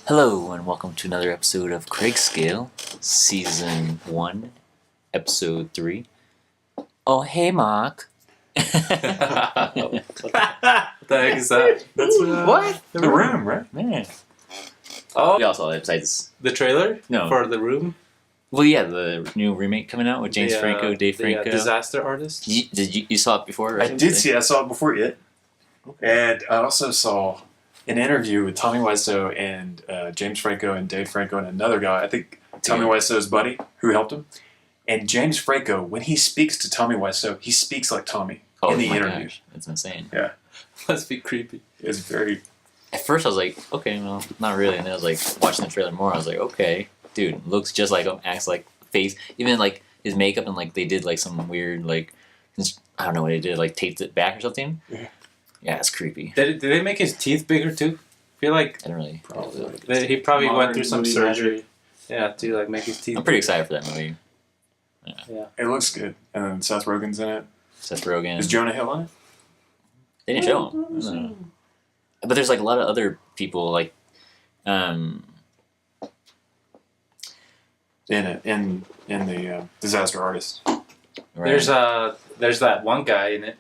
Hello and welcome to another episode of Craig Scale, Season 1, Episode 3. Oh, hey, Mark. What the heck is that? That's What? The Room, right? Man. Oh, We all saw it besides... the trailer? No. For The Room? Well, yeah, the new remake coming out with James Franco, Dave Franco. Disaster Artist? You saw it before, right? I did see it. I saw it before it. And I also saw an interview with Tommy Wiseau and James Franco and Dave Franco and another guy. I think Tommy Wiseau's buddy who helped him. And James Franco, when he speaks to Tommy Wiseau, he speaks like Tommy in the interview. Gosh, that's insane. Yeah. Must be creepy. It's very... At first I was like, okay, well, not really. And then I was like, watching the trailer more, I was like, okay, dude, looks just like him, acts like face. Even like his makeup and like they did like some weird like, I don't know what they did, like taped it back or something. Yeah, it's creepy. Did they make his teeth bigger too? I feel like I don't really. he probably went through some movie surgery. Yeah, to like make his teeth I'm pretty bigger. excited for that movie. Yeah. It looks good. And then Seth Rogen's in it. Seth Rogen. Is Jonah Hill in it? They didn't show him. I don't know. But there's like a lot of other people like, In it. In the Disaster Artist. right. There's that one guy in it.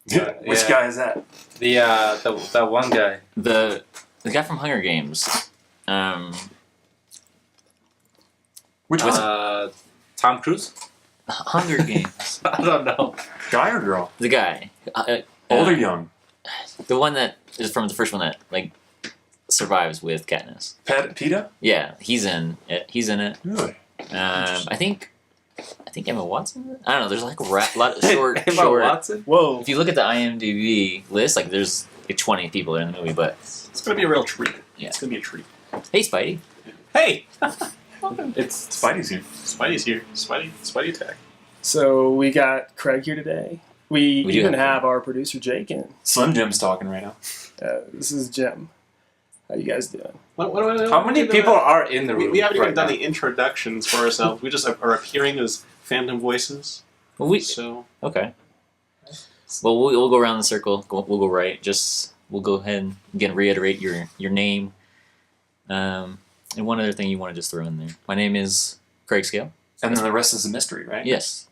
Which yeah. guy is that? The one guy. the guy from Hunger Games. Which was it? Tom Cruise? Hunger Games. I don't know. Guy or girl? The guy. Old or young? The one that is from the first one that like survives with Katniss. PETA? Yeah, he's in it. He's in it. Really? I think Emma Watson. I don't know. There's like a lot of short. Emma Watson? Whoa. If you look at the IMDb list, like there's like 20 people in the movie. But It's going to be a real treat. Yeah. It's going to be a treat. hey, Spidey. Hey! It's Spidey's here. Spidey's here. Spidey attack. So we got Craig here today. We do even have have our producer Jake in. Slim Jim's talking right now. This is Jim. How you guys doing? How many people are in the room? We haven't even right done now? the introductions for ourselves. We just are appearing as phantom voices. Well, So okay. Well, we'll go around the circle. We'll go right. We'll go ahead and again reiterate your name. And one other thing you want to just throw in there. My name is Craig Scale. And then the rest is a mystery, right? Yes.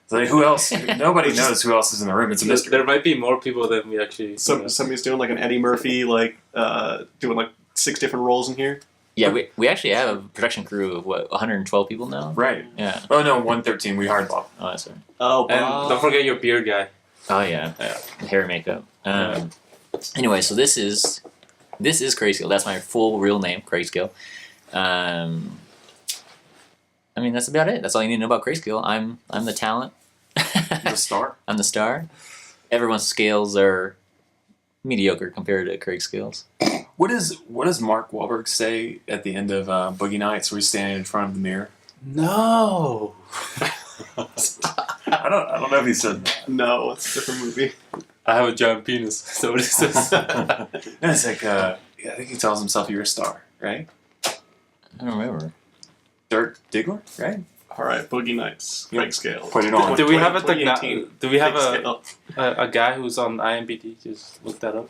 So like, who else? Nobody knows who else is in the room. It's a mystery. There might be more people than we actually. somebody's doing like an Eddie Murphy, doing like 6 different roles in here. Yeah, we actually have a production crew of 112 people now. Right. Yeah. Oh no, 113. We hired Bob. Oh, that's right. Oh, And don't forget your beard guy. Oh yeah. The hair and makeup. Anyway, so this is Craig Scale. That's my full real name, Craig Scale. I mean, that's about it. That's all you need to know about Craig Scale. I'm the talent. The star. I'm the star. Everyone's scales are mediocre compared to Craig Scales. What does Mark Wahlberg say at the end of Boogie Nights, where he's standing in front of the mirror? No. I don't know if he said that. no, it's a different movie. I have a giant penis. So what is this? No, it's like I think he tells himself you're a star, right? I don't remember. Dirk Diggler, right? All right, Boogie Nights, Craig Scale. Put it on. Do we have a 2018. Do we have Craig Scale. a guy who's on IMDb? Just look that up.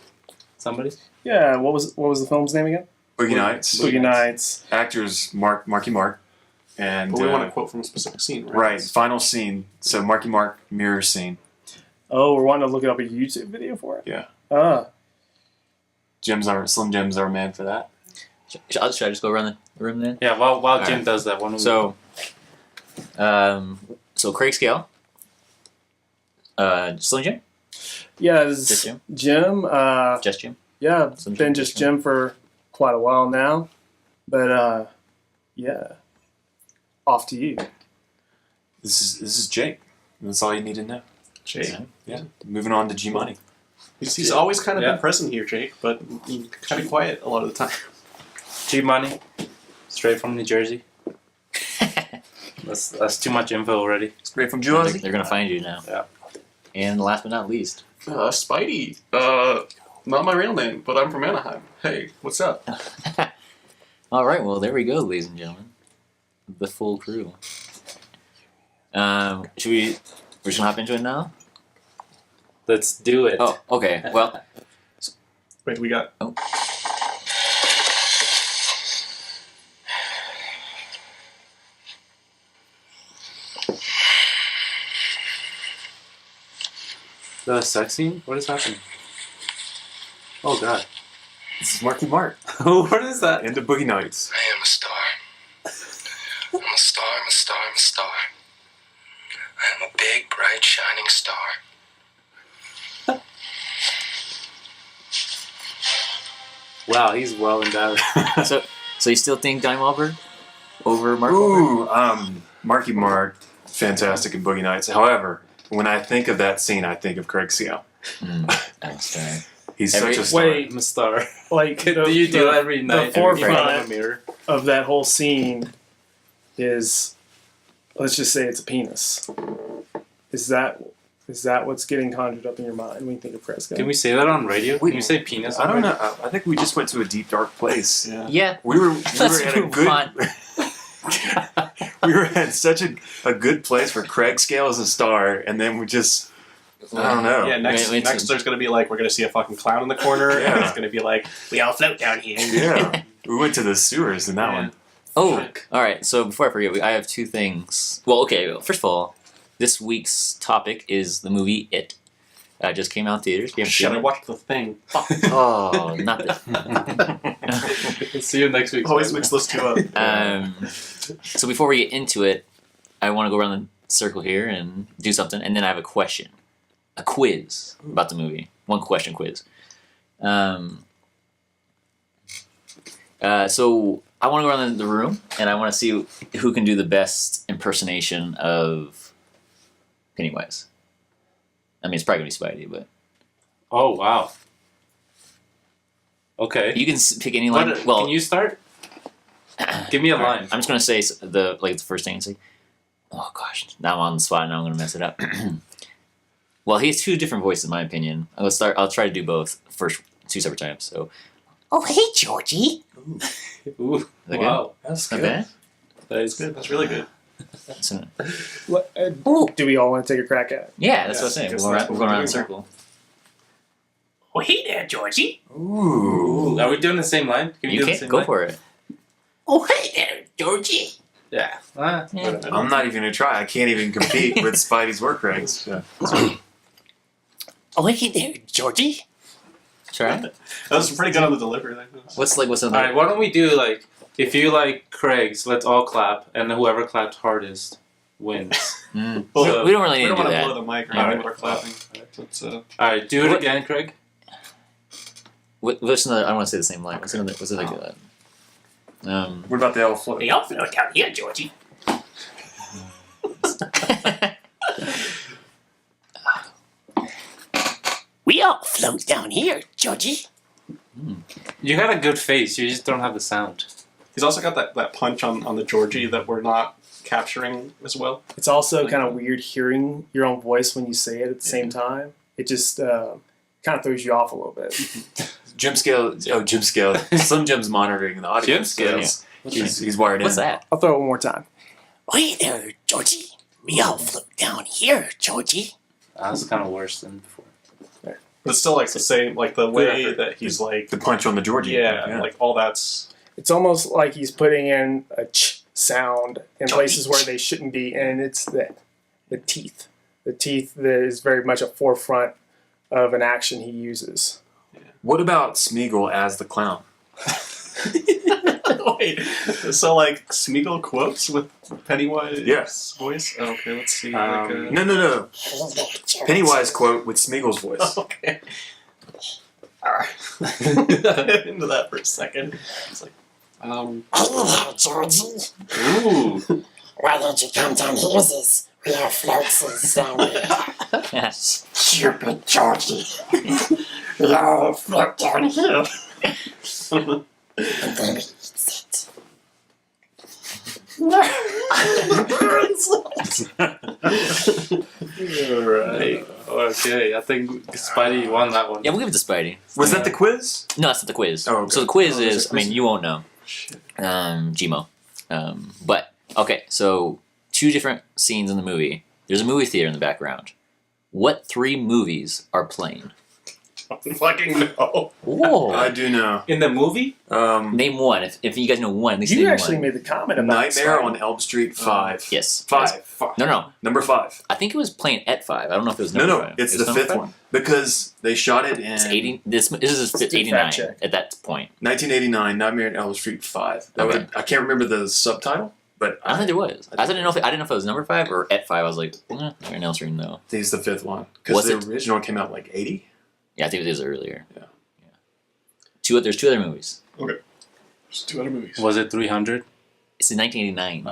Somebody. Yeah, what was the film's name again? Boogie Nights. Boogie Nights. Actors Marky Mark, and But we want to quote from a specific scene, right? right final scene. So Marky Mark mirror scene. Oh, we're wanting to look up a YouTube video for it? Yeah. Slim Jim's our man for that. Should I just go around the room then? Yeah. While Jim right. does that one. So Craig Scale. Slim Jim? Yeah, this Just is Jim? Jim. Just Jim? Yeah, Slim been Jim, just Jim for quite a while now. But, yeah. Off to you. This is Jake. That's all you need to know. Jake. Yeah. Moving on to G Money. He's always kind of Yeah. been present here, Jake, but he's kind of quiet a lot of the time. G Money, straight from New Jersey. That's too much info already. Straight from They're Jersey. gonna find you now. Yeah. And last but not least. Spidey. Not my real name, but I'm from Anaheim. Hey, what's up? All right, well there we go, ladies and gentlemen, the full crew. We're just gonna hop into it now. Let's do it. Oh, okay. Well, Wait, we got... Oh. The sex scene? What is happening? Oh god. This is Marky Mark What is that? into Boogie Nights. I am a star. I'm a star, I'm a star, I'm a star. I am a big, bright, shining star. Wow, he's well endowed. So you still think Donnie Wahlberg over Mark Wahlberg? Ooh, Marky Mark, fantastic in Boogie Nights. However, when I think of that scene, I think of Craig Seal. That's right. He's Every- such a star. Wait. I'm a star. Like, Do you do every night? the every day in forefront a mirror. of that whole scene is, let's just say it's a penis. Is that what's getting conjured up in your mind when you think of Fresco? Can we say that on radio? We- Can you say penis? I on don't radio? know. I think we just went to a deep, dark place. Yeah. Yeah. We were Let's at a move good. on. We were at such a good place where Craig Scale is a star, and then we just. I don't know. Yeah, next Wait, next there's gonna be like we're gonna see a fucking clown in the corner, Yeah. and it's gonna be like we all float down here. Yeah. We went to the sewers in that Yeah. one. Oh, all right. So before I forget, I have two things. Well, okay. Well, first of all, this week's topic is the movie It. Just came out in theaters. You haven't Shit, seen I it? watched the thing. Oh, not this. See you next week. Always mix those two up. So before we get into it, I want to go around the circle here and do something, and then I have a question, a quiz about the movie. One question quiz. So I want to go around the room, and I want to see who can do the best impersonation of Pennywise. I mean, it's probably gonna be Spidey, but Oh wow. Okay. you can pick any line. What, Well, can you start? Give me a all right, line. I'm just gonna say the first thing and say, "Oh gosh, now I'm on the spot. Now I'm gonna mess it up." Well, he has two different voices, in my opinion. I'll try to do both first, two separate times. So, oh hey Georgie. Ooh, Is that wow. That's Not bad. That is good. That's really good. So, Do we all want to take a crack at it? yeah, that's what I'm Yes, saying. guess We're that's what going we're around the doing. circle. Oh, hey there, Georgie. Ooh. Are we doing the same line? Can we You do the can't same go line? for it. Oh, hey there, Georgie. Yeah. Whatever. I'm not even gonna try. I can't even compete with Spidey's work rates. Yeah. Oh, hey there, Georgie. Try. That was pretty good on the delivery. What's All another? right. Why don't we do like if you like Craig's, let's all clap, and then whoever clapped hardest wins. Mm. So- we don't really We need don't to do want to that. blow the mic or All anything right. with our clapping. Let's, All right. Do it What- again, Craig. What's another? I don't want to say the same line. What's another? What's another good line? What about the elf float? We all float down here, Georgie. We all float down here, Georgie. You got a good face. You just don't have the sound. He's also got that punch on the Georgie that we're not capturing as well. It's also kind of weird hearing your own voice when you say it at the same time. It just kind of throws you off a little bit. Jim Scale. Oh, Jim Scale. Slim Jim's monitoring the audio. Jim Scale? He's wired What's in. that? I'll throw it one more time. Oh, hey there, Georgie. We all float down here, Georgie. That's kind of worse than before. But it's still like the same, like the way effort. that he's like, The punch on the Georgie. yeah, like all that's. It's almost like he's putting in a ch sound in places where they shouldn't be, and it's the teeth. The teeth that is very much a forefront of an action he uses. What about Smeagol as the clown? Wait, so like Smeagol quotes with Pennywise Yes. voice? Oh, okay, let's see. No. Pennywise quote with Smeagol's voice. Okay. Alright. Into that for a second. It's like, Hey there, Georgie. Ooh. Why don't you come down here, sis? We have floats down here. Stupid Georgie. We all float down here. And then we eat it. Alright. Okay, I think Spidey won that one. Yeah, we'll give it to Spidey. Was that the quiz? No, that's not the quiz. Oh, okay. So the quiz Oh, there's is, a I mean, quiz. you won't know. Gmo. But, okay, so two different scenes in the movie. There's a movie theater in the background. What three movies are playing? don't fucking know. Whoa. I do know. In the movie? Name one. If you guys know one, at least You name actually one. made the comment about Nightmare Spidey. on Elm Street 5. Yes. Five. No. Number 5. I think it was playing at 5. I don't know if it was No, number no, 5. it's It the was number 5th 5? one because they shot it in It's 80. This is Let's do 89 fact check. at that point. 1989. Nightmare on Elm Street 5. Okay. I can't remember the subtitle, but I don't think there was. I didn't know if it was number 5 or at 5. I was like, Nightmare on Elm Street, no. think it's the 5th one because Was the it? original came out like 80. Yeah, I think it was earlier. Yeah. There's 2 other movies. There's 2 other movies. Was it 300? It's in 1989.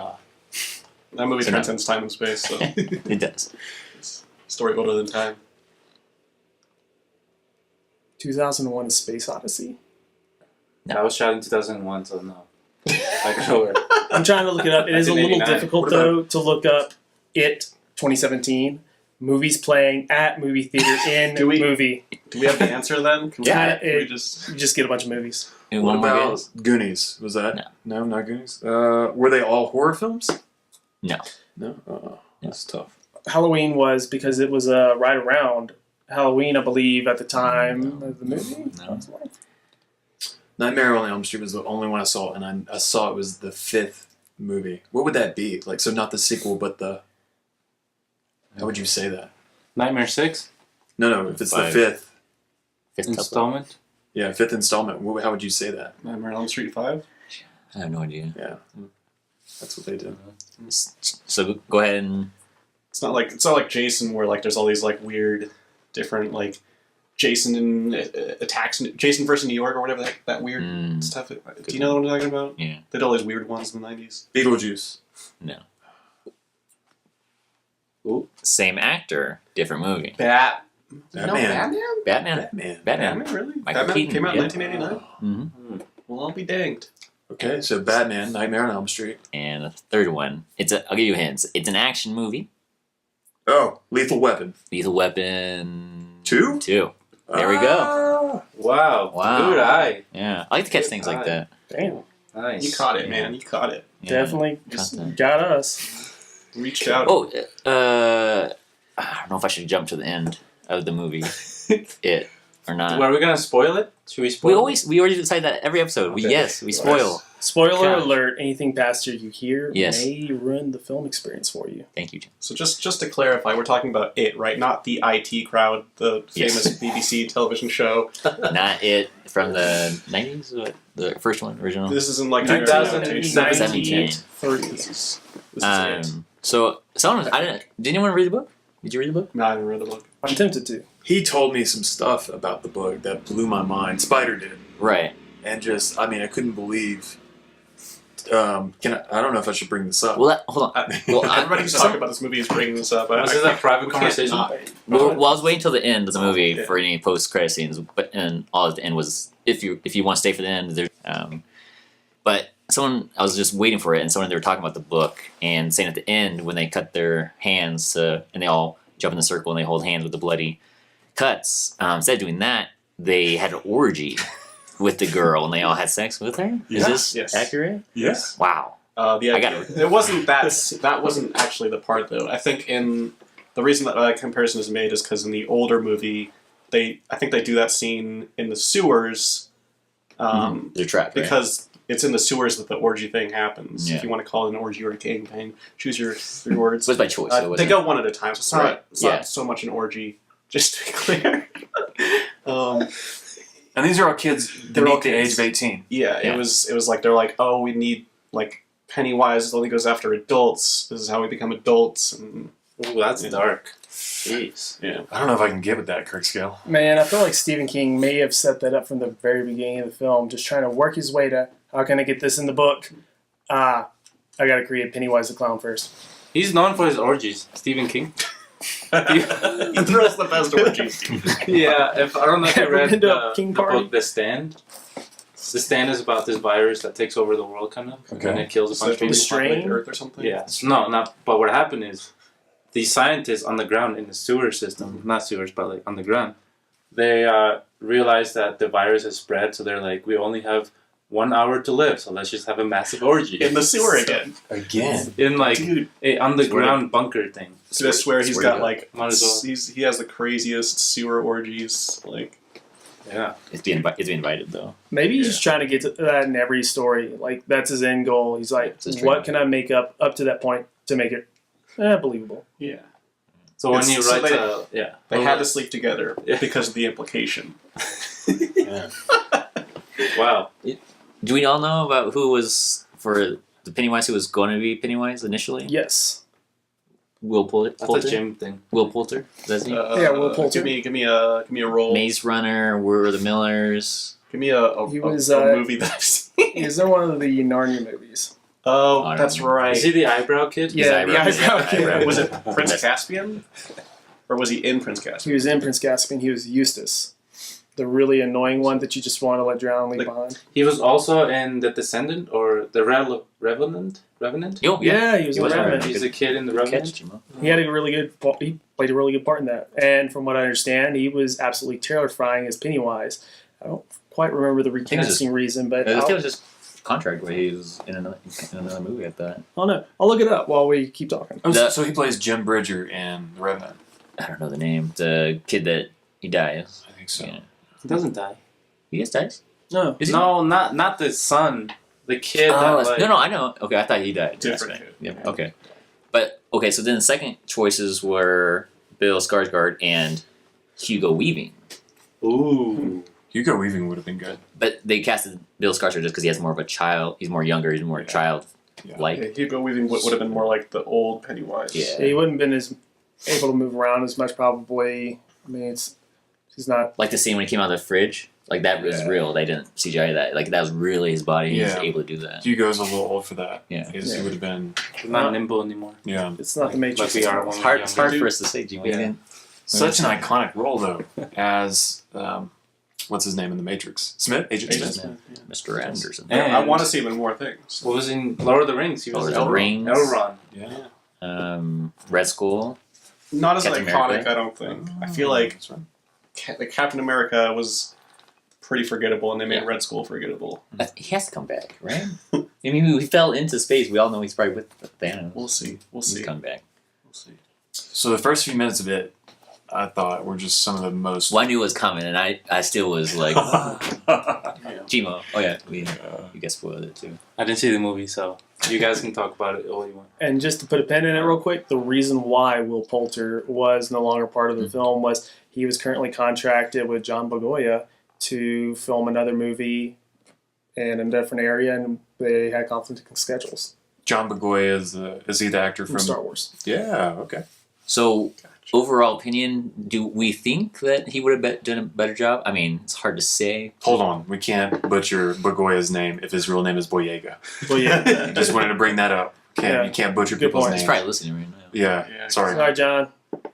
That movie So no. transcends time and space, so It does. it's a story older than time. 2001: A Space Odyssey. No. That was shot in 2001, so no. I can know where. I'm trying to look it up. It is a little 1989. difficult What about- though to look up. It 2017 movies playing at movie theater in Do we- movie. Do we have the answer then? Can Yeah. we, It- we just You just get a bunch of movies. And What one more about guess? Goonies? Was that? No. No, not Goonies. Were they all horror films? No. No. That's tough. Halloween was because it was right around Halloween, I believe, at the time of the movie. No. Nightmare on Elm Street was the only one I saw, and I saw it was the 5th movie. What would that be? Like, so not the sequel, but the. How would you say that? Nightmare 6? No, if it's 5. the 5th. Fifth couple. Installment? Yeah, 5th installment. How would you say that? Nightmare on Elm Street 5? I have no idea. Yeah, that's what they did. So go ahead and. It's not like Jason where like there's all these like weird different like Jason and attacks Jason versus New York or whatever that weird Mm, stuff. Do you know what I'm talking about? yeah. They did all these weird ones in the 90s. Beetlejuice. No. Ooh. Same actor, different movie. Batman. Batman. Batman. Batman. Really? Michael Batman Keaton, came out yeah. in 1989? Mm-hmm. Well, I'll be danged. Okay, so Batman, Nightmare on Elm Street. And the third one. I'll give you hints. It's an action movie. Oh, Lethal Weapon. Lethal Weapon 2? 2. There we go. Wow. Wow. Good eye. Yeah, I like to catch things like that. Damn, Nice. You caught it, man. You caught it. Yeah. definitely Content. got us. Reached out. Oh, I don't know if I should jump to the end of the movie, it or not. Are we gonna spoil it? Should we spoil We already decide that every episode. Okay. We spoil. Spoiler Gosh. alert: anything past you hear Yes. may ruin the film experience for you. Thank you, Jim. So just to clarify, we're talking about it, right? Not the IT crowd, the Yes. famous BBC television show. Not it from the 90s. What, the first one, original. This is in like 2017. 1993. This is it. So did anyone read the book? Did you read the book? No, I haven't read the book. I'm tempted to. He told me some stuff about the book that blew my mind. Spider did. Right. And just, I couldn't believe. I don't know if I should bring this up. Well, hold on. Well, Everybody who's talking about this movie is bringing this up. Was this a private conversation? Well, I was waiting till the end of the movie Yeah. for any post-credit scenes, and all at the end was if you want to stay for the end. There, but I was just waiting for it, and they were talking about the book and saying at the end when they cut their hands and they all jump in the circle and they hold hands with the bloody cuts. Instead of doing that, they had an orgy with the girl and they all had sex with her. Is Yeah. this Yes. accurate? Yes. Wow. I got it. It wasn't that wasn't actually the part though. I think the reason that comparison is made is because in the older movie, I think they do that scene in the sewers, They're trapped. Right? because it's in the sewers that the orgy thing happens. Yeah. If you want to call it an orgy or a gangbang, choose your words. it was by choice. So it They wasn't- go one at a time, so it's not, Right. it's Yeah. not so much an orgy. Just to be clear. And these are all kids They're all beneath the age kids. of 18. Yeah, Yeah. it was like they're like, oh, we need like Pennywise only goes after adults. This is how we become adults, and Ooh, that's Yeah. dark. Jeez. yeah. I don't know if I can get with that, Kirk Scale. Man, I feel like Stephen King may have set that up from the very beginning of the film, just trying to work his way to how can I get this in the book? I gotta create Pennywise the Clown first. He's known for his orgies. Stephen King. He throws the best orgies. Yeah, I don't know if you Ever read been to a the King party? book The Stand. The Stand is about this virus that takes over the world, kind of, Okay. and it kills a So bunch of from people. the Strain? Earth or something. Yeah, no, not. But what happened is, the scientists on the ground in the sewer system, not sewers, but like on the ground, they realized that the virus has spread. So they're like, we only have 1 hour to live, so let's just have a massive orgy In the sewer So- again. Again. in like Dude, a underground bunker thing. so I swear he's Swear got to God. like Might as well. he has the craziest sewer orgies. Like Yeah. It's being invited though. Maybe he's just trying to get to that in every story. Like that's his end goal. He's like, It's his what trademark. can I make up to that point to make it believable? Yeah. So when It's- he so writes They had to sleep together Yeah. because of the implication. Yeah. Wow. Do we all know about who was for the Pennywise? Who was going to be Pennywise initially? Yes. Will Poulter. That's a Jim thing. Will Poulter. That's he. Yeah, Will Poulter. Give me a role. Maze Runner. We're the Millers. Give me a He was, a movie that I've seen. He's in one of the Narnia movies. Oh, I don't that's know. right. Is he the eyebrow kid? Yeah, the eyebrow kid. eyebrow. Was it Prince Caspian? Or was he in Prince Caspian? He was in Prince Caspian. He was Eustace, the really annoying one that you just want to let drown and leave Like- behind. He was also in The Descendant or The Revenant. Revenant? Yo, Yeah, he was He in was Revenant. Revenant. He's a kid in The Catch, Revenant. Jimo. He had a really good. He played a really good part in that. And from what I understand, he was absolutely terrifying as Pennywise. I don't quite remember the it was just- recasting reason, but I think I'll, it was just contract where he was in another movie. I thought. I'll look it up while we keep talking. Oh, The- so he plays Jim Bridger in The Revenant. I don't know the name. The kid that he dies. I think so. Yeah. He doesn't die. He just dies. No, Is he? No, not the son. The kid that like... no, I know. Okay, I thought he died. Different That's right. kid. Yeah. Okay, but okay. So then the second choices were Bill Skarsgård and Hugo Weaving. Ooh. Hugo Weaving would have been good. But they casted Bill Skarsgård just because he has more of a child. He's more younger. He's more child like. Yeah, Hugo Weaving would have been more like the old Pennywise. Yeah. he wouldn't have been as able to move around as much. Probably. I mean, he's not. Like the scene when he came out of the fridge. Like that was Yeah. real. They didn't CGI that. Like that was really his body. He was Yeah. able to do that. Hugo's a little old for that. Yeah. He Yeah. would have been. He's not nimble anymore. Yeah. It's not the Matrix. Like we are It's when hard. we're It's hard younger. for us to say. Jim. Yeah. Such an iconic role though, as what's his name in the Matrix? Smith, Agent Agent Smith. Smith, Mr. Anderson. And- I want to see him in more things. What was in Lord of the Rings? He was Lord of the Rings. Elrond. Yeah. Red Skull. Not as Captain iconic, America. I don't think. I feel like That's right. the Captain America was pretty forgettable, and they made Yeah. Red Skull forgettable. He has to come back, right? I mean, he fell into space. We all know he's probably with Thanos. We'll see. We'll He's see. coming back. We'll see. So the first few minutes of it, I thought were just some of the most. Well, I knew it was coming, and I still was like, Gmo. Oh yeah, you guys spoiled it too. I didn't see the movie, so you guys can talk about it all you want. And just to put a pin in it real quick, the reason why Will Poulter was no longer part of the film was he was currently contracted with John Bogoya to film another movie in a different area, and they had conflicting schedules John Bogoya is he the actor from from Star Wars. Yeah. Okay. So, overall opinion, do we think that he would have done a better job? I mean, it's hard to say. Hold on, we can't butcher Bogoya's name if his real name is Boyega. But yeah, Just wanted to bring that up. Yeah. You can't butcher Good people's point. He's names. probably listening right now. Yeah. Yeah, Sorry. sorry, John.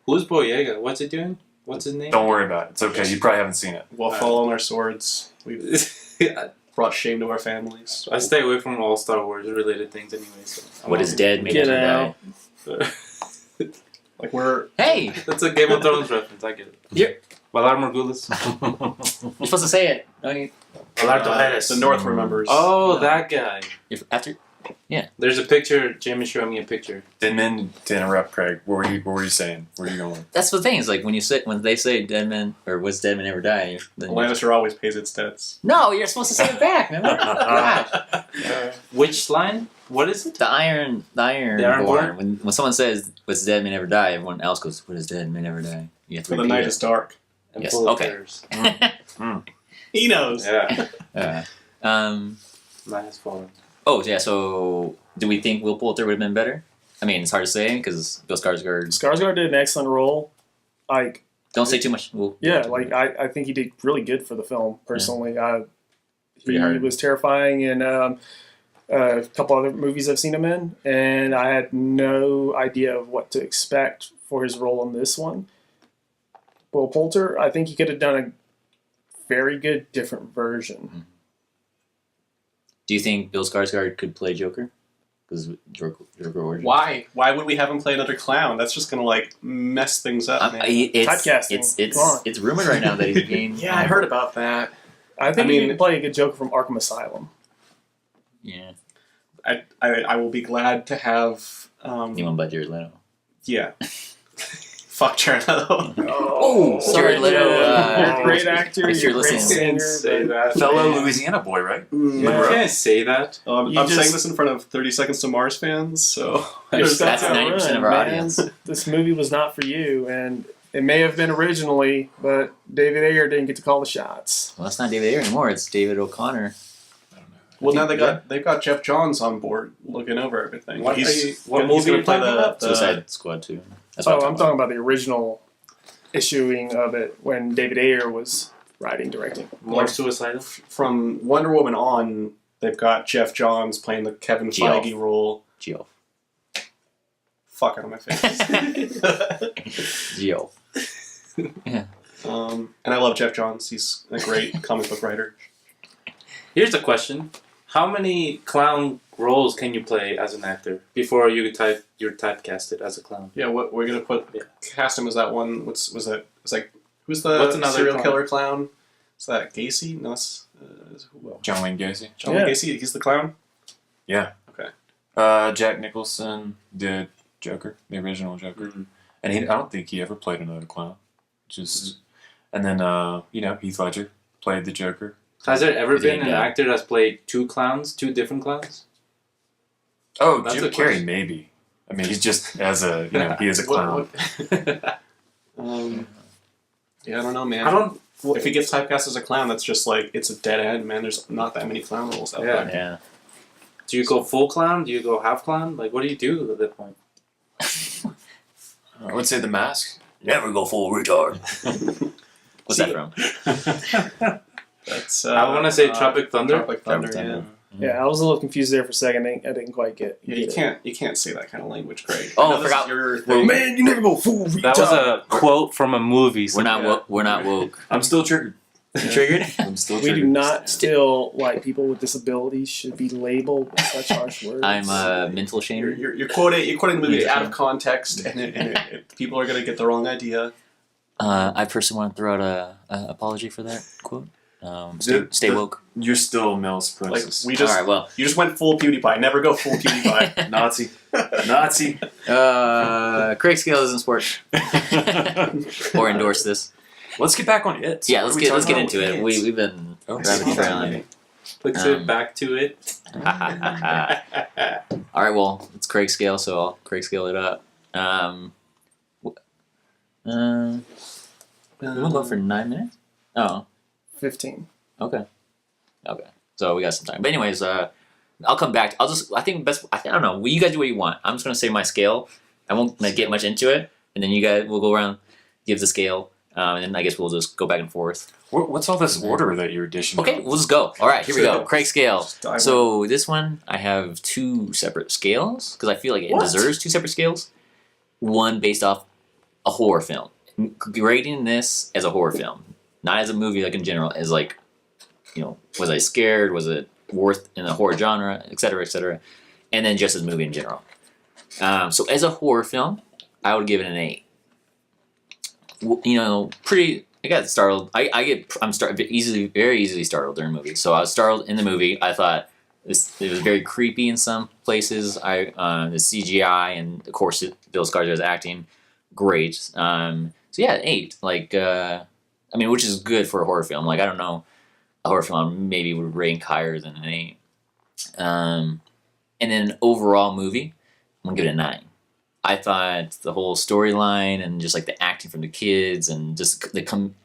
Who's Boyega? What's he doing? What's his name? Don't worry about it. It's okay. You probably haven't seen it. We'll fall on our swords. We've brought shame to our families. I stay away from all Star Wars related things anyway. So What is dead may Get never out. die. Like we're Hey! That's a Game of Thrones reference. I get it. Yeah. Valar Morghulis. You're supposed to say it. No, the North remembers. Oh, that guy. after. There's a picture. Jamie showed me a picture. Didn't mean to interrupt, Craig. What were you saying? Where are you going? That's the thing. Is like when they say dead men or was dead man ever die. Then Lannister always pays its debts. no, you're supposed to say it back. Man. Gosh. Which line? What is it? The Iron The Ironborn? When someone says "What's dead may never die," everyone else goes, "What is dead may never die." You have to For the repeat night it. is dark. And Yes, full of okay. terrors. He knows. Yeah. Night has fallen. Oh yeah. So, do we think Will Poulter would have been better? I mean, it's hard to say because Bill Skarsgård. Skarsgård did an excellent role. Like, Don't say too much. Will yeah, like I think he did really good for the film. Personally, he Pretty hard. was terrifying in a couple other movies I've seen him in, and I had no idea of what to expect for his role in this one. Will Poulter, I think he could have done a very good different version. Do you think Bill Skarsgård could play Joker? Because Joker origin. Why? Why would we have him play another clown? That's just gonna like mess things up, man. It's Typecasting. Come on. it's rumored right now that he's being. Yeah, I heard about that. I think I he mean- could play a good Joker from Arkham Asylum. Yeah, I will be glad to have. anyone but Jared Leto. Yeah. Fuck Jared Leto. Oh, Jared Leto, you're a great actor. if you're You're a great listening. singer. Say that. Fellow Louisiana boy, right? You can't say that. I'm You just- saying this in front of 30 Seconds to Mars fans, so That's That's 90% of our audience. This movie was not for you, and it may have been originally, but David Ayer didn't get to call the shots. Well, it's not David Ayer anymore. It's David O'Connor. well now they've got Jeff Johns on board looking over everything. What he's movie are gonna you play talking about? Suicide Squad 2. That's Oh, what I'm talking about the original issuing of it when David Ayer was writing, directing. More suicidal. From Wonder Woman on. They've got Jeff Johns playing the Kevin Geoff. Feige role. Geo. Fuck out of my face. Geo. And I love Jeff Johns. He's a great comic book writer. Here's the question: how many clown roles can you play as an actor before you're typecasted as a clown? Yeah, what we're gonna cast him as that one. Was that? It's like who's the What's another serial clown? killer clown? Is that Gacy? No, it's who else? John Wayne Gacy. John Yeah. Gacy. He's the clown. Yeah. Okay. Jack Nicholson did Joker, the original Joker, and I don't think he ever played another clown. Just and then Heath Ledger played the Joker. Has there ever Is he been an dead? actor that's played two different clowns? Oh, That's Jim a Carrey, question. maybe. I mean, he's just he is a clown. Yeah, I don't know, man. I don't. If he gets typecast as a clown, that's just like it's a dead end, man. There's not that many clown roles out Yeah. there. Yeah. Do you go full clown? Do you go half clown? Like, what do you do at that point? I would say The Mask. Never go full retard. What's that from? That's I want to say Tropic Thunder. Tropic Thunder. Tropic Yeah. Thunder. Yeah, I was a little confused there for a second. I didn't quite get. Yeah, you can't say that kind of language, Craig. Oh, I know I this forgot. is your Well, thing. Man, you never go full retard. That was a quote from a movie. We're not Yeah. woke. We're not woke. I'm still triggered. You triggered? I'm still We triggered. do not still like people with disabilities should be labeled with such harsh words. I'm a mental shamer. You're quoting the movie out of context, and people are gonna get the wrong idea. I personally want to throw out a apology for that quote. Stay The- woke. You're still Mel's Like princess. we just, All right. Well. you just went full PewDiePie. Never go full PewDiePie. Nazi. Nazi. Craig Scale doesn't support or endorse this. Let's get back on it. Yeah, What let's are we get talking into about? it. We've been rabbit trailing. Let's Um, get back to it. All right. Well, it's Craig Scale, so I'll Craig Scale it up. We want to go for 9 minutes. Oh. 15. Okay. So we got some time. But anyways, I'll come back. I think best. I don't know. You guys do what you want. I'm just gonna say my scale. I won't get much into it, and then you guys will go around, give the scale, and then I guess we'll just go back and forth. What's all this order that you're dishing Okay, out? we'll just go. All right, here we go. Craig scale. dive So this one, I have 2 separate scales because I feel like it deserves 2 separate scales. One based off a horror film. Grading this as a horror film, not as a movie like in general, is like, was I scared? Was it worth in the horror genre, et cetera, and then just as a movie in general. So as a horror film, I would give it an 8. Pretty. I got startled. I'm very easily startled during movies. So I was startled in the movie. I thought it was very creepy in some places. The CGI and of course Bill Skarsgård's acting, great. So yeah, 8. Which is good for a horror film. Like I don't know, a horror film maybe would rank higher than an 8. And then an overall movie, I'm gonna give it a 9. I thought the whole storyline and just like the acting from the kids and just the comedy.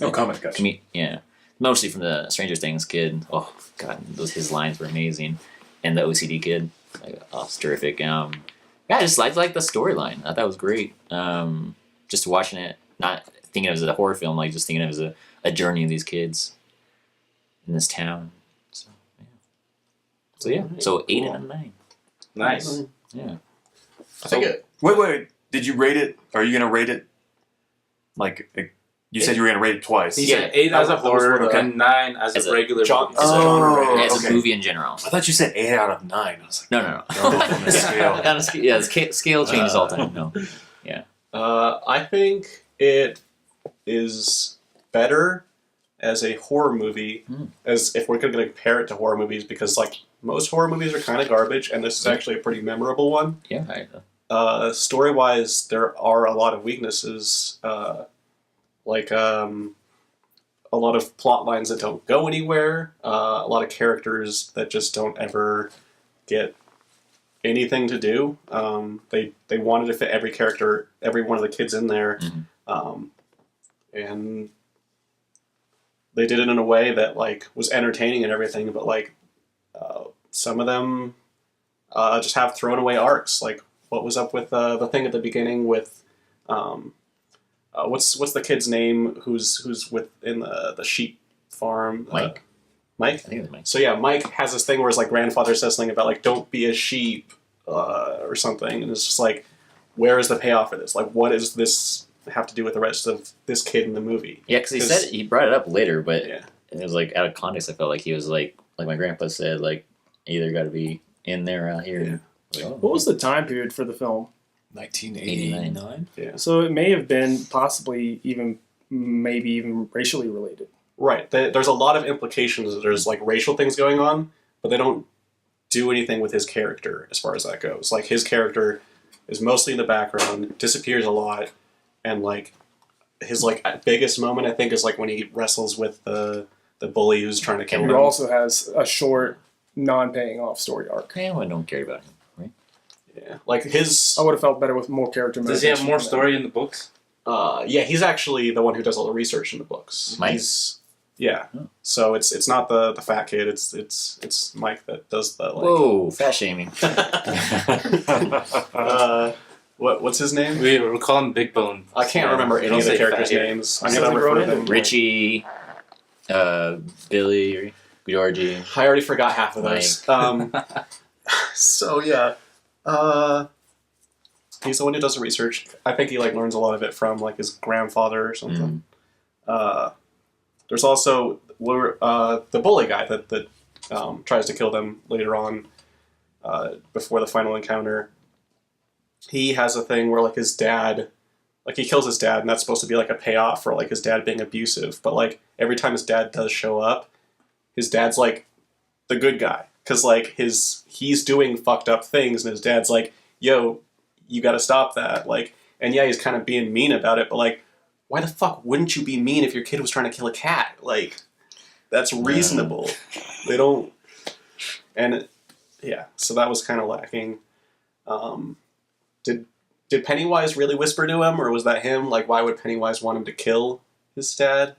Oh, comment, gotcha. Yeah, mostly from the Stranger Things kid. Oh god, his lines were amazing, and the OCD kid, it's terrific. I just liked the storyline. I thought it was great. Just watching it, not thinking of it as a horror film, like just thinking of it as a journey of these kids in this town. So 8 out of 9. Nice. Yeah. I think it. Wait. Did you rate it? Are you gonna rate it? You said you were gonna rate it twice. He Yeah, said 8 as a horror okay. and 9 as As a a regular John- movie. As okay. a movie in general. I thought you said 8 out of 9. I was like, No. Oh, on the scale. On a scale, the scale changes all the time. No. I think it is better as a horror movie, as if we're going to compare it to horror movies, because like most horror movies are kind of garbage, and this is actually a pretty memorable one. Yeah. story-wise, there are a lot of weaknesses, like a lot of plot lines that don't go anywhere, a lot of characters that just don't ever get anything to do. They wanted to fit every character, every one of the kids in there, and they did it in a way that like was entertaining and everything, but like some of them just have thrown away arcs. Like what was up with the thing at the beginning with what's the kid's name who's with in the sheep farm? Mike. Mike? I think it's Mike. So yeah, Mike has this thing where his like grandfather says something about like don't be a sheep or something, and it's just like, where is the payoff for this? Like, what does this have to do with the rest of this kid in the movie? Yeah, because he brought it up later, but Yeah. it was like out of context. I felt like he was like my grandpa said, like either got to be in there or out here. Like, oh, What was the time period for the film? 1989. So it may have been possibly maybe even racially related. Right. There's a lot of implications that there's like racial things going on, but they don't do anything with his character as far as that goes. Like his character is mostly in the background, disappears a lot, and like his like biggest moment I think is like when he wrestles with the bully who's trying to kill Who him. also has a short, non-paying off story arc. okay, I don't care about him. Right? Yeah. Like his I would have felt better with more character. Does he have motivation more from that. story in the books? yeah, he's actually the one who does all the research in the books. Mike? Yeah. Oh. So it's not the fat kid, it's Mike that does the like Whoa, fat shaming. what's his name? We call him Big Bone. I can't remember We any don't of the say characters' fat here. names. I'm Sounds gonna like refer to Ronan. them. Richie, Billy, Georgie. I already forgot half of those. So yeah, he's the one who does the research. I think he like learns a lot of it from like his grandfather or something. There's also the bully guy that tries to kill them later on before the final encounter. He has a thing where like his dad, like he kills his dad, and that's supposed to be like a payoff for like his dad being abusive. But like every time his dad does show up, his dad's like the good guy because like he's doing fucked up things, and his dad's like, "Yo, you got to stop that." Like, and yeah, he's kind of being mean about it, but like, why the fuck wouldn't you be mean if your kid was trying to kill a cat? Like, that's reasonable. They don't, and yeah, so that was kind of lacking. Did Pennywise really whisper to him, or was that him? Like, why would Pennywise want him to kill his dad?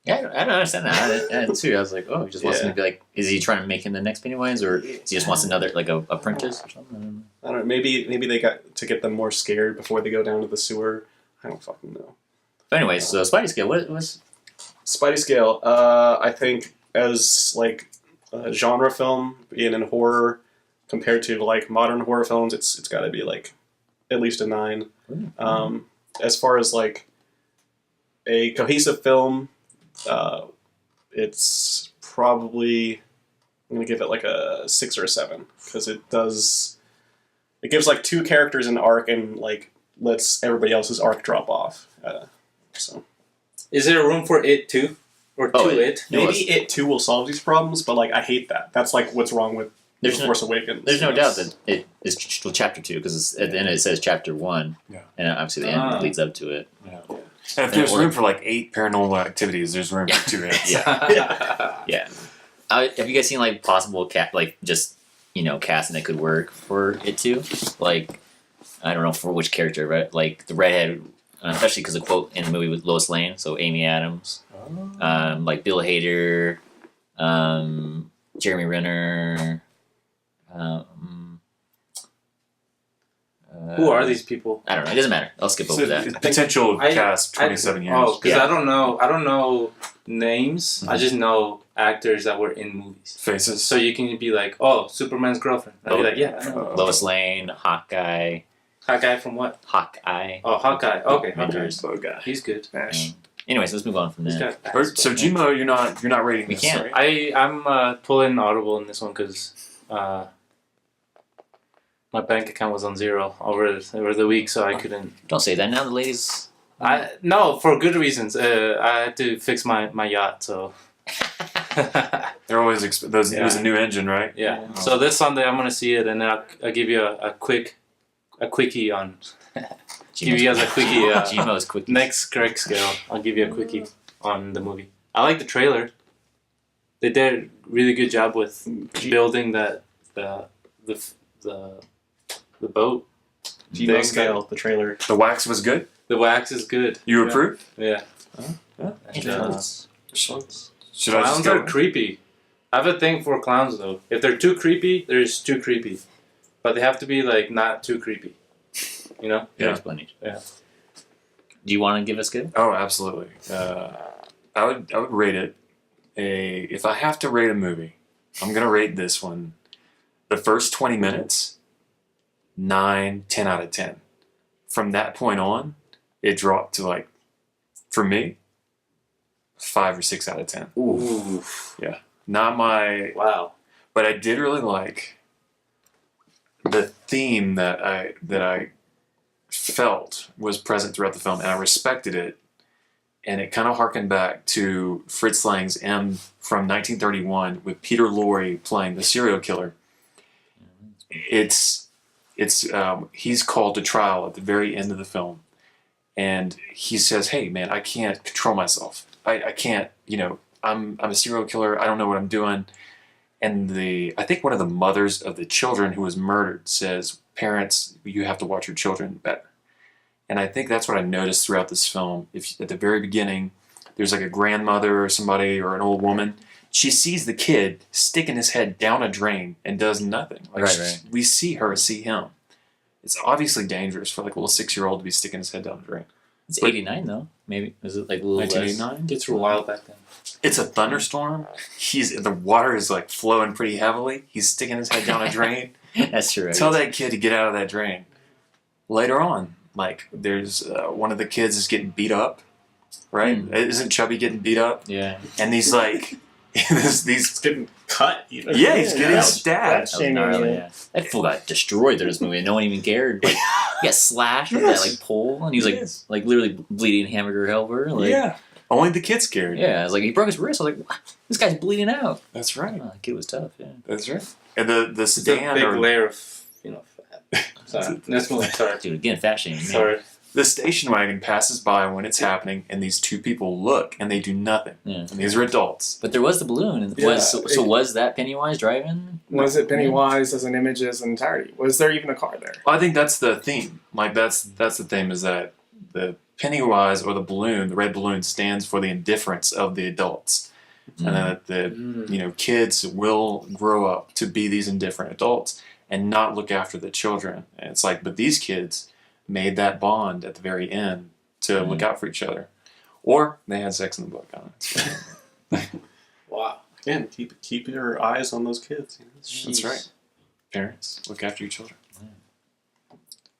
Yeah, I don't understand that. Too. I was like, oh, he just wants Yeah. him to be like, is he trying to make him the next Pennywise, or he just wants another like a apprentice or something? I don't know. Maybe they got to get them more scared before they go down to the sewer. I don't fucking know. But anyways, so Spidey scale, what was? Spidey scale. I think as like a genre film being in horror compared to like modern horror films, it's got to be like at least a 9. As far as like a cohesive film, it's probably I'm gonna give it like a 6 or a 7 because it gives like 2 characters an arc and like lets everybody else's arc drop off. So Is there room for it too, or Oh, to it? maybe it too will solve these problems, but like I hate that. That's like what's wrong with There's The no- Force Awakens. There's no doubt that it is chapter 2 because at the end it says chapter 1, Yeah. and obviously the end leads up to it. Yeah. And if there's room for like 8 paranormal activities, there's room for 2 hits. Yeah. Yeah. Have you guys seen like possible casting that could work for it too? Like, I don't know for which character, right? Like the redhead, especially because the quote in the movie with Lois Lane, so Amy Adams, like Bill Hader, Jeremy Renner. Who are these people? I don't know. It doesn't matter. I'll skip over So that. potential I- cast 27 years. Oh, because Yeah. I don't know names. I just know actors that were in movies. Faces. So you can be like, oh, Superman's girlfriend. I'd be like, yeah. I know. Lois Lane, Hawkeye, Hawkeye from what? Hawkeye. Oh, Hawkeye. Okay, Hawkeye. Avengers. He's good. Ash. Anyways, let's move on from He's that. got So Gmo, you're not rating We this, can't. right? I'm pulling Audible in this one because my bank account was on 0 over the week, so I couldn't. Don't say that now. The ladies. No, for good reasons. I had to fix my yacht, so. They're always it was a new engine, right? Yeah. So this Sunday I'm gonna see it, and then I'll give you a quick a quickie on. Give you guys a quickie. Gmo's quickie. Next correct scale. I'll give you a quickie on the movie. I like the trailer. They did a really good job with building that the boat. Gmo scale, the trailer. The wax was good. The wax is good. You Yeah. approve? Yeah. Yeah. Should I just Clowns are go? creepy. I have a thing for clowns though. If they're too creepy, they're just too creepy. But they have to be like not too creepy. You know? Yeah. Explanation. Yeah. Do you want to give us good? Oh, absolutely. I would rate it if I have to rate a movie, I'm gonna rate this one. The first 20 minutes, 9, 10 out of 10. From that point on, it dropped to like, for me, 5 or 6 out of 10. Ooh. Yeah, not my. Wow. But I did really like the theme that I felt was present throughout the film, and I respected it. And it kind of harkened back to Fritz Lang's M from 1931 with Peter Lorre playing the serial killer. It's he's called to trial at the very end of the film, and he says, "Hey, man, I can't control myself. I can't. I'm a serial killer. I don't know what I'm doing." And I think one of the mothers of the children who was murdered says, "Parents, you have to watch your children better." And I think that's what I noticed throughout this film. If at the very beginning, there's like a grandmother or somebody or an old woman, she sees the kid sticking his head down a drain and does nothing. Like Right. We see her see him. It's obviously dangerous for like a little 6-year-old to be sticking his head down a drain. It's 89 though. Maybe is it like a little less? 1989. Gets real wild back then. It's a thunderstorm. The water is like flowing pretty heavily. He's sticking his head down a drain. That's true. I Tell guess. that kid to get out of that drain. Later on, like there's one of the kids is getting beat up, right? Isn't Chubby getting beat up? Yeah. And he's like, these It's getting cut. Even. yeah, he's getting Yeah. stabbed. That was gnarly, yeah. That fool got destroyed through this movie and no one even cared. Like, he got slashed with that Yes. like pole and he was like Yes. like literally bleeding hamburger helper. Like, Yeah, only the kid's scared. Yeah, I was like he broke his wrist. I was like, what? This guy's bleeding out. That's right. Oh, that kid was tough, yeah. That's right. And the It's a sedan big or layer of fat. Sorry. That's moving. Sorry. Dude, again, fat shaming. man. Sorry. the station wagon passes by when it's happening, and these two people look and they do nothing. Yeah. And these are adults. But there was the balloon. And Yeah, so was that Pennywise driving? Was it Pennywise as an image as an entirety? Was there even a car there? I think that's the theme. Like that's the theme is that the Pennywise or the balloon, the red balloon, stands for the indifference of the adults, and that the kids will grow up to be these indifferent adults and not look after the children. And it's like, but these kids made that bond at the very end to look out for each other, or they had sex in the book. I don't know. Wow. Again, keep your eyes on those kids. That's right. Parents, look after your children.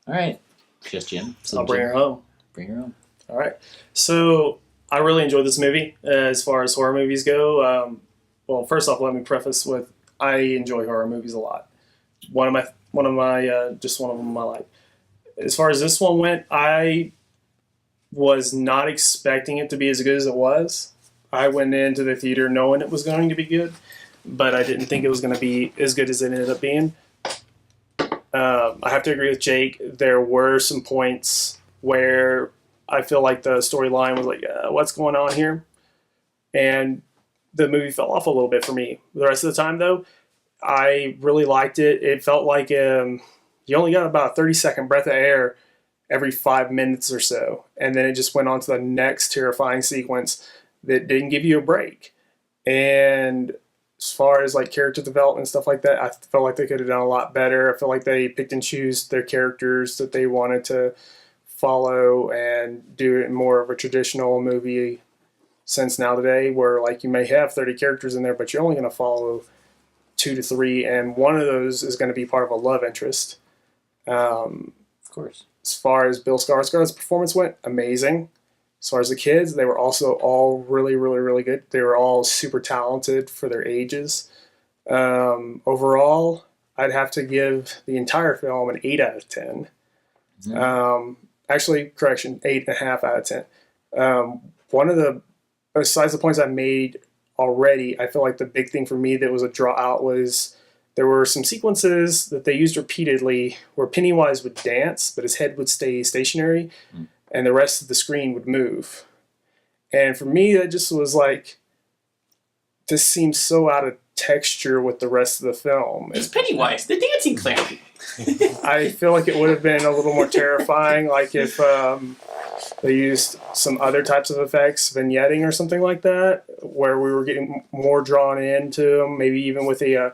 All right. Just Jim. I'll bring her home. Bring her home. All right. So I really enjoyed this movie as far as horror movies go. Well, first off, let me preface with I enjoy horror movies a lot. One of them I like. As far as this one went, I was not expecting it to be as good as it was. I went into the theater knowing it was going to be good, but I didn't think it was going to be as good as it ended up being. I have to agree with Jake. There were some points where I feel like the storyline was like, what's going on here? And the movie fell off a little bit for me. The rest of the time, though, I really liked it. It felt like you only got about a 30-second breath of air every 5 minutes or so. And then it just went on to the next terrifying sequence that didn't give you a break. And as far as like character development and stuff like that, I felt like they could have done a lot better. I feel like they picked and chose their characters that they wanted to follow and do it in more of a traditional movie sense now today, where like you may have 30 characters in there, but you're only going to follow 2 to 3, and one of those is going to be part of a love interest. Of course. As far as Bill Skarsgård's performance went, amazing. As far as the kids, they were also all really, really, really good. They were all super talented for their ages. Overall, I'd have to give the entire film an 8 out of 10. Actually, correction, 8.5 out of 10. One of the, besides the points I made already, I feel like the big thing for me that was a draw out was there were some sequences that they used repeatedly where Pennywise would dance, but his head would stay stationary, and the rest of the screen would move. And for me, that just was like, this seems so out of texture with the rest of the film. It's Pennywise, the dancing clown. I feel like it would have been a little more terrifying, like if they used some other types of effects, vignetting or something like that, where we were getting more drawn into them, maybe even with a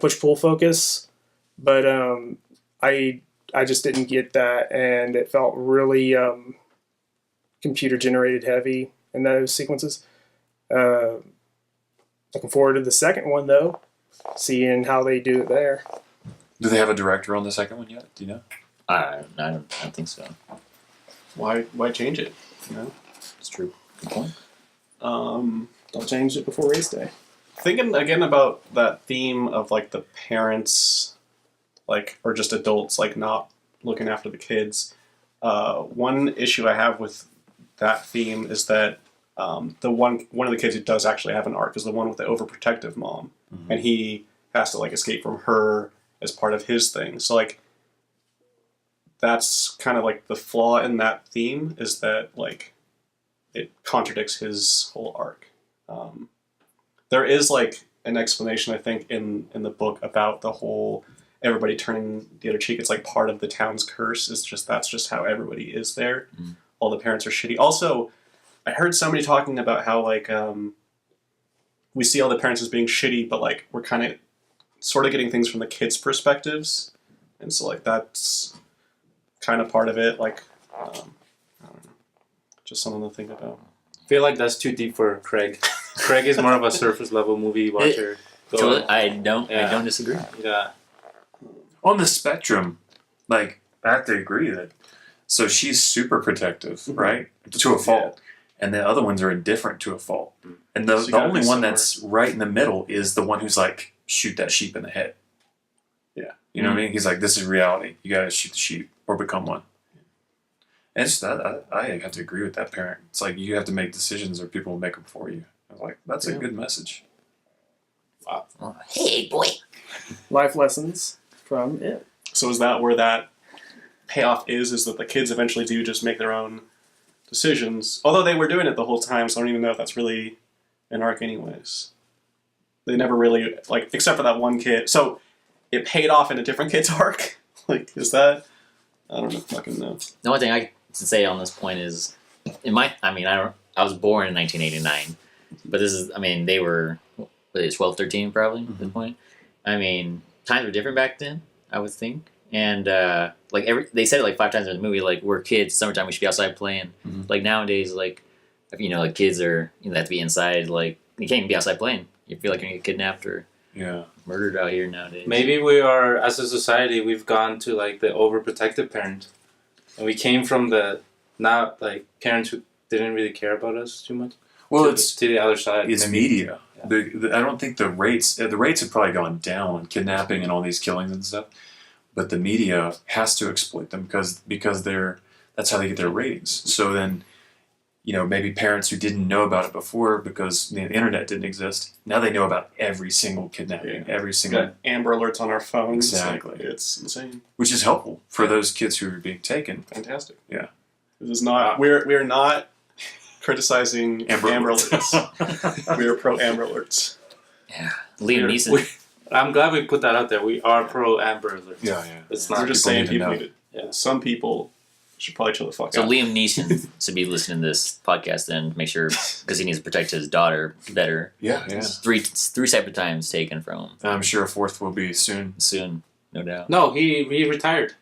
push-pull focus. But I just didn't get that, and it felt really computer-generated heavy in those sequences. Looking forward to the second one, though, seeing how they do it there. Do they have a director on the second one yet? Do you know? I don't think so. Why change it? You know? It's true. Good point. Don't change it before race day. Thinking again about that theme of like the parents, like, or just adults, like not looking after the kids. One issue I have with that theme is that the one of the kids who does actually have an arc is the one with the overprotective mom, and he has to like escape from her as part of his thing. So like, that's kind of like the flaw in that theme, is that like it contradicts his whole arc. There is like an explanation, I think, in the book about the whole everybody turning the other cheek. It's like part of the town's curse. It's just, that's just how everybody is there. All the parents are shitty. Also, I heard somebody talking about how like we see all the parents as being shitty, but like we're kind of sort of getting things from the kids' perspectives, and so like that's kind of part of it. Like I don't know, just something to think about. I feel like that's too deep for Craig. Craig is more of a surface level movie watcher. I don't disagree. Yeah. On the spectrum, like, I have to agree that, so she's super protective, right? To a fault. And the other ones are indifferent to a fault. And the only one that's right in the middle is the one who's like, shoot that sheep in the head. Yeah. You know what I mean? He's like, this is reality. You gotta shoot the sheep or become one. And it's that I have to agree with that parent. It's like, you have to make decisions or people will make them for you. I was like, that's a good message. Wow. Hey, boy. Life lessons from it. So is that where that payoff is that the kids eventually do just make their own decisions? Although they were doing it the whole time, so I don't even know if that's really an arc anyways. They never really, like, except for that one kid. So it paid off in a different kid's arc? Like, is that... I don't fucking know. The only thing I can say on this point is, I was born in 1989, but this is, they were, 12, 13 probably at this point. Times were different back then, I would think. And, they said it like 5 times in the movie, like, we're kids, summertime, we should be outside playing. Like, nowadays, like, kids are, they have to be inside, like, you can't even be outside playing. You feel like you're going to get kidnapped or murdered out here nowadays. Maybe we are, as a society, we've gone to, like, the overprotective parent. And we came from the, not, like, parents who didn't really care about us too much. Well, it's to the other side. It's media. Yeah. I don't think the rates have probably gone down, kidnapping and all these killings and stuff. But the media has to exploit them because that's how they get their ratings. So then, maybe parents who didn't know about it before because the internet didn't exist, now they know about every single kidnapping, every single... Got Amber Alerts on our phones. Exactly. Like, it's insane. Which is helpful for those kids who are being taken. Fantastic. Yeah. This is not... We're not criticizing Amber Alerts. We are pro Amber Alerts. Yeah. Liam Neeson. I'm glad we put that out there. We are pro Amber Alerts. Yeah. It's We're not just saying some people should probably chill the fuck out. So Liam Neeson should be listening to this podcast and make sure, because he needs to protect his daughter better. Yeah. Three separate times taken from him. I'm sure a 4th will be soon. Soon, no doubt. No, he retired.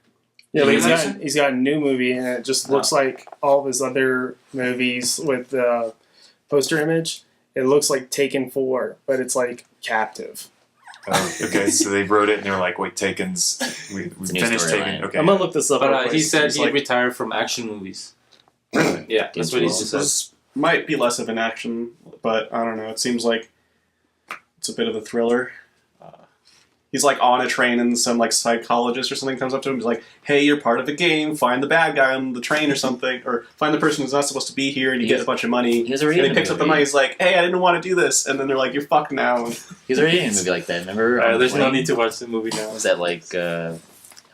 Yeah, but he's got a new movie, and it just looks like all of his other movies with the poster image. It looks like Taken 4, but it's like Captive. Okay, so they wrote it, and they were like, wait, Taken's... We finished Taken. Okay. I'm going to look this up. But he said he retired from action movies. Really? Yeah, that's what he just said. This might be less of an action, but I don't know. It seems like it's a bit of a thriller. he's like on a train and some like psychologist or something comes up to him and is like, hey, you're part of a game, find the bad guy on the train or something, or find the person who's not supposed to be here and you get a bunch of money. He was already and in he the picks up the movie. money, he's like, hey, I didn't want to do this, and then they're like, you're fucked now. And He was already in a movie like that. Remember? On the There's no plane? need to watch the movie now. What was that like? What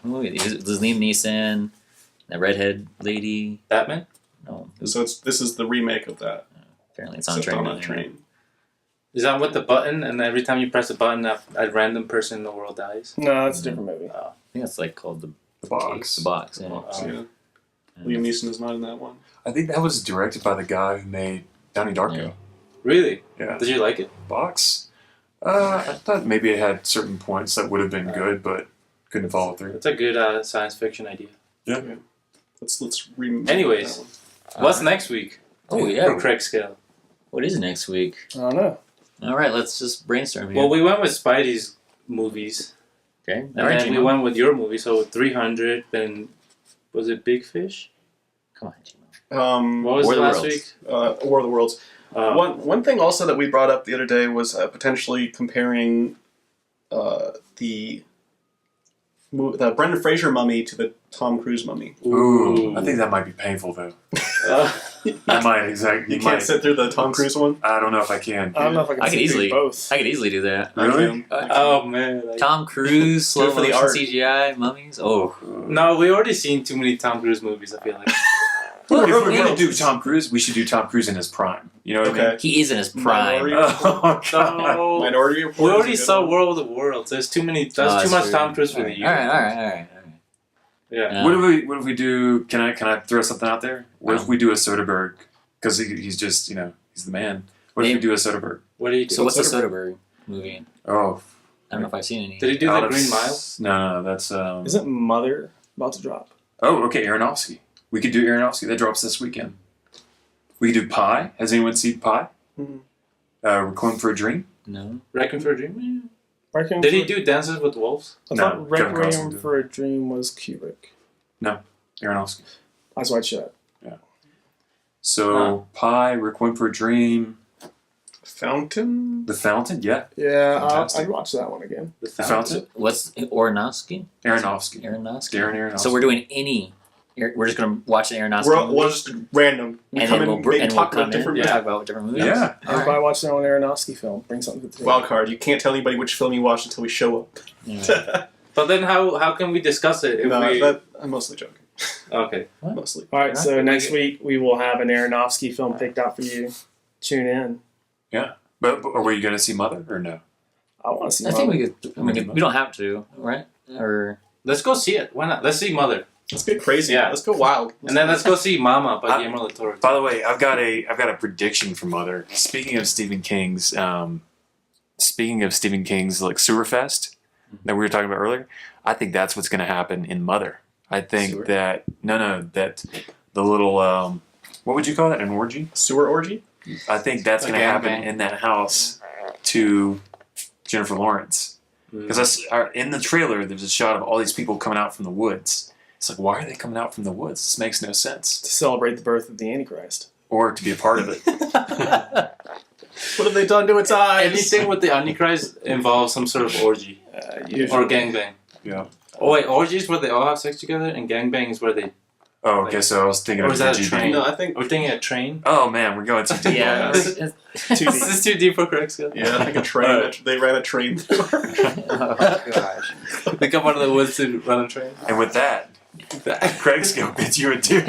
movie? Was Liam Neeson, that redhead lady? Batman? No, so this is the remake of that. apparently it's on Except train. on a train. Is that with the button, and every time you press a button, a random person in the world dies? No, that's a different movie. I think that's like called The box. The box. Yeah. Yeah. Liam Neeson is not in that one. I think that was directed by the guy who made Donnie Darko. Yeah. Really? Yeah. Did you like it? Box. I thought maybe it had certain points that would have been good, but couldn't follow through. It's a good science fiction idea. Let's remake Anyways. that one. What's next week? Oh yeah. For Craig's scale. What is next week? I don't know. All right, let's just brainstorm here. Well, we went with Spidey's movies. okay. And All right, then we Gino. went with your movie, so 300, then was it Big Fish? Come on, Gino. What was War it of the last Worlds. week? War of the Worlds. Uh, One thing also that we brought up the other day was potentially comparing the Brendan Fraser mummy to the Tom Cruise mummy. Ooh, I think that might be painful though. I might exactly. You can't sit through the Tom Cruise one? I don't know if I can. I don't know if I can I could sit through easily- both. I could easily do that. Really? oh man! like- Tom Cruise, slow for the motion art. CGI mummies. Oh, no, we already seen too many Tom Cruise movies. I feel like. If we're going to do Tom Cruise, we should do Tom Cruise in his prime. You know what I mean? he is in his prime. Minority- Oh, God. No, Minority Report. we is a already good saw one. World of the Worlds. There's too many. That's Oh, too much true. Tom Cruise for All the right, year. all right. Yeah. What if we do? Can I throw something out there? What if we do a Soderbergh? Because he's just he's the man. What if we do a Soderbergh? What do you do? So what's the Soderbergh movie? Oh, I don't know if I've seen any. Did he do out the of Green Mile? No, that's Isn't Mother about to drop? Oh, okay, Aronofsky. We could do Aronofsky. That drops this weekend. We could do Pi. Has anyone seen Pi? Mhm. Requiem for a Dream. No. Requiem for a Dream? Requiem Did for, he do Dances with Wolves? I No, thought Kevin Costner Requiem did. for a Dream was Kubrick. Aronofsky. Eyes Wide Shut. So Pi, Requiem for a Dream, Fountain? The Fountain. Yeah, Yeah, Fantastic. I'd watch that one again. The Fountain. What's Aronofsky? Aronofsky. Aronofsky. Darren Aronofsky. So we're doing any. We're just gonna watch the Aronofsky. We're movie, just random. We and come then in, we'll, br- maybe and we'll talk about come in different and talk about different movies. Yeah. All right. Everybody watch their own Aronofsky film. Bring something to the table. Wild card. You can't tell anybody which film you watched until we show up. Yeah. But then how can we discuss it if we... I'm mostly joking. Okay. Mostly. All right, Yeah. so next week we will have an Aronofsky film picked out for you. Tune in. But are you going to see Mother or no? I want to see. I think Mother. we could. I mean, we don't have to, right? Or Let's go see it. Why not? Let's see Mother. Let's get crazy. Yeah. Let's go wild. And then let's go see Mama by Guillermo del Toro. By the way, I've got a prediction for Mother. Speaking of Stephen King's like Sewerfest that we were talking about earlier, I think that's what's going to happen in Mother. I think Sewer? that that the little what would you call that, an orgy? Sewer orgy? I think that's A going to happen gangbang. in that house to Jennifer Lawrence. Because in the trailer, there's a shot of all these people coming out from the woods. It's like, why are they coming out from the woods? This makes no sense. to celebrate the birth of the Antichrist. Or to be a part of it. What have they done to its eyes? Anything with the Antichrist involves some sort of orgy. Or gangbang. Yeah. Oh wait, orgy is where they all have sex together, and gangbang is where they... Oh, okay. So I was thinking Or of is that a GD. train? No, I think. We're thinking a train? Oh man, we're going too deep. yeah. on this. Is this too deep for Craig's scale? Yeah, I think a train. Alright. They ran a train through. Oh gosh. They come out of the woods to run a train? And with that, Craig's going to bid you adieu.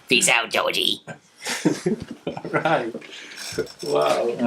Peace out, Georgie. Right. Wow.